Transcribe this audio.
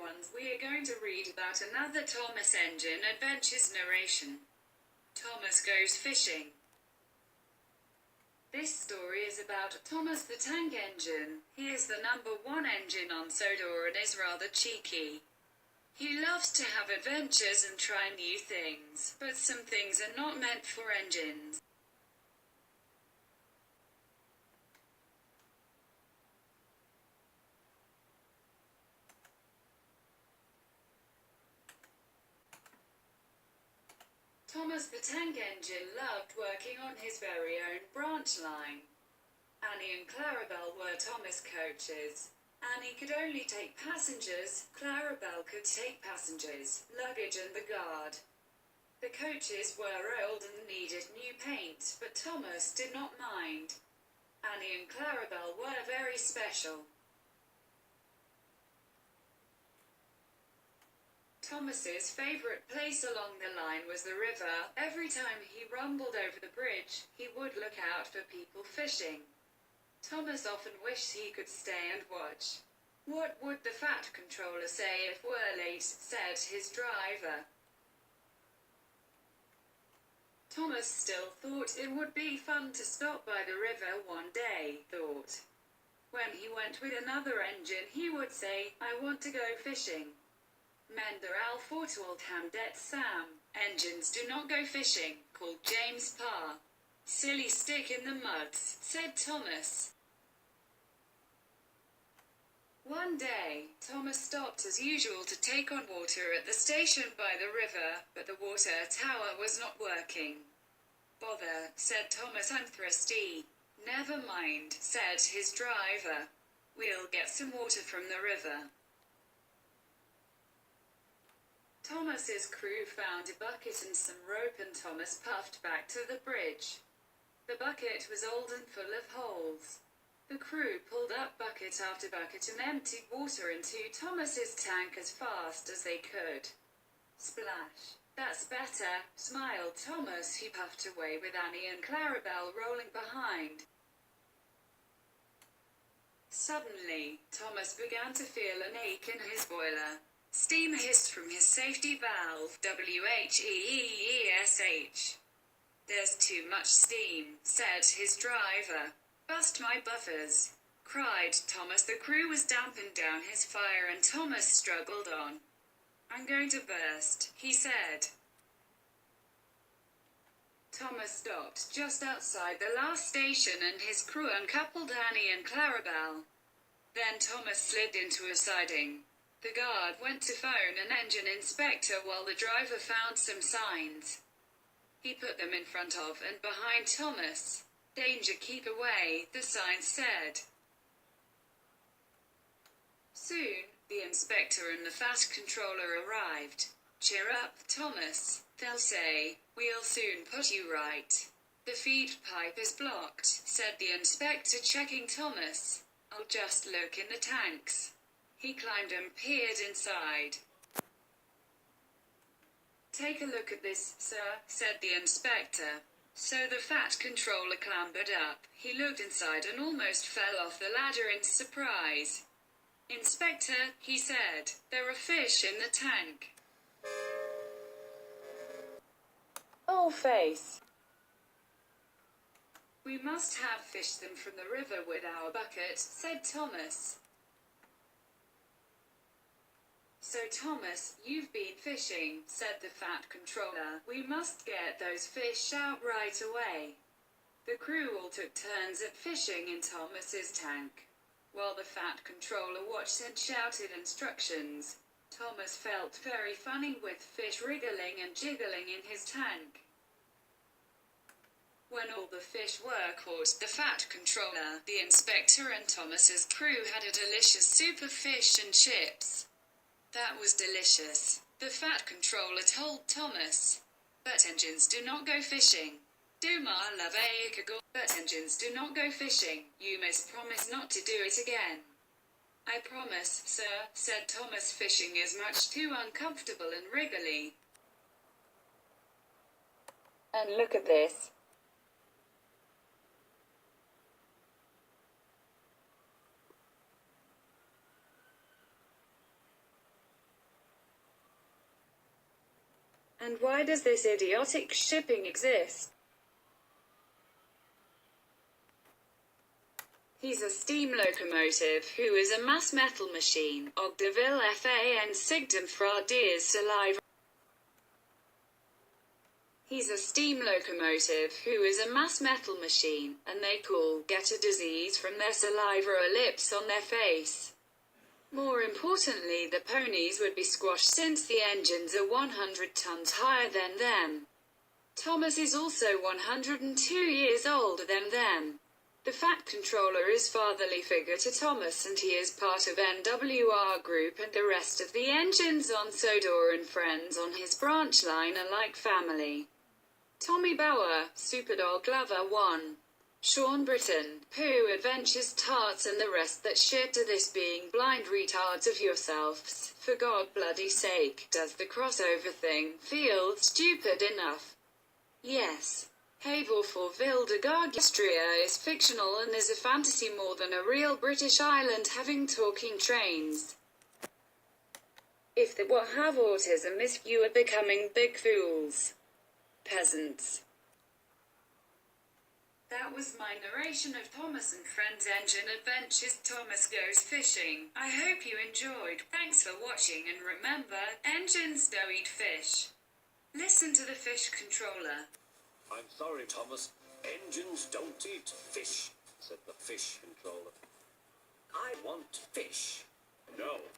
ones, we are going to read about another Thomas Engine Adventures narration. Thomas Goes Fishing. This story is about Thomas the Tank Engine. He is the #1 engine on Sodor and is rather cheeky. He loves to have adventures and try new things, but some things are not meant for engines. Thomas the Tank Engine loved working on his very own branch line. Annie and Clarabelle were Thomas' coaches. Annie could only take passengers, Clarabelle could take passengers, luggage and the guard. The coaches were old and needed new paint, but Thomas did not mind. Annie and Clarabelle were very special. Thomas's favourite place along the line was the river. Every time he rumbled over the bridge, he would look out for people fishing. Thomas often wished he could stay and watch. What would the fat controller say if we're late, said his driver. Thomas still thought it would be fun to stop by the river one day, thought. When he went with another engine, he would say, I want to go fishing. Mender al fortwald hamdet Sam. Engines do not go fishing, called James Parr. Silly stick in the muds, said Thomas. One day, Thomas stopped as usual to take on water at the station by the river, but the water tower was not working. Bother, said Thomas, I'm thirsty. Never mind, said his driver. We'll get some water from the river. Thomas's crew found a bucket and some rope and Thomas puffed back to the bridge. The bucket was old and full of holes. The crew pulled up bucket after bucket and emptied water into Thomas's tank as fast as they could. Splash. That's better, smiled Thomas. He puffed away with Annie and Clarabelle rolling behind. Suddenly, Thomas began to feel an ache in his boiler. Steam hissed from his safety valve, WHEEESH. There's too much steam, said his driver. Bust my buffers, cried Thomas. The crew was damping down his fire and Thomas struggled on. I'm going to burst, he said. Thomas stopped just outside the last station and his crew uncoupled Annie and Clarabelle. Then Thomas slid into a siding. The guard went to phone an engine inspector while the driver found some signs. He put them in front of and behind Thomas. Danger, keep away, the sign said. Soon, the inspector and the fat controller arrived. Cheer up, Thomas, they'll say. We'll soon put you right. The feed pipe is blocked, said the inspector, checking Thomas. I'll just look in the tanks. He climbed and peered inside. Take a look at this, sir, said the inspector. So the fat controller clambered up. He looked inside and almost fell off the ladder in surprise. Inspector, he said, there are fish in the tank. Oh, face. We must have fished them from the river with our bucket, said Thomas. So Thomas, you've been fishing, said the fat controller. We must get those fish out right away. The crew all took turns at fishing in Thomas's tank. While the fat controller watched and shouted instructions, Thomas felt very funny with fish wriggling and jiggling in his tank. When all the fish were caught, the fat controller, the inspector and Thomas's crew had a delicious soup of fish and chips. That was delicious, the fat controller told Thomas. But engines do not go fishing. But engines do not go fishing. You must promise not to do it again. I promise, sir, said Thomas. Fishing is much too uncomfortable and wriggly. And look at this. And why does this idiotic shipping exist? He's a steam locomotive who is a mass metal machine. Ogdeville fan Sigdom fra deers saliva. He's a steam locomotive who is a mass metal machine, and they get a disease from their saliva or lips on their face. More importantly, the ponies would be squashed since the engines are 100 tons higher than them. Thomas is also 102 years older than them. The Fat Controller is fatherly figure to Thomas, and he is part of NWR Group, and the rest of the engines on Sodor and friends on his branch line are like family. Tommy Bauer, Superdog Lover 1. Sean Britton, Pooh Adventures Tarts and the rest that shit to this being blind retards of yourselves. For God bloody sake, does the crossover thing feel stupid enough? Yes. Havel for Vildergarg Austria is fictional and is a fantasy more than a real British island having talking trains. If the what have autism is you are becoming big fools. Peasants. That was my narration of Thomas and Friends Engine Adventures. Thomas Goes Fishing. I hope you enjoyed. Thanks for watching, and remember, engines don't eat fish. Listen to the fish controller. I'm sorry, Thomas. Engines don't eat fish, said the fish controller. I want fish. No.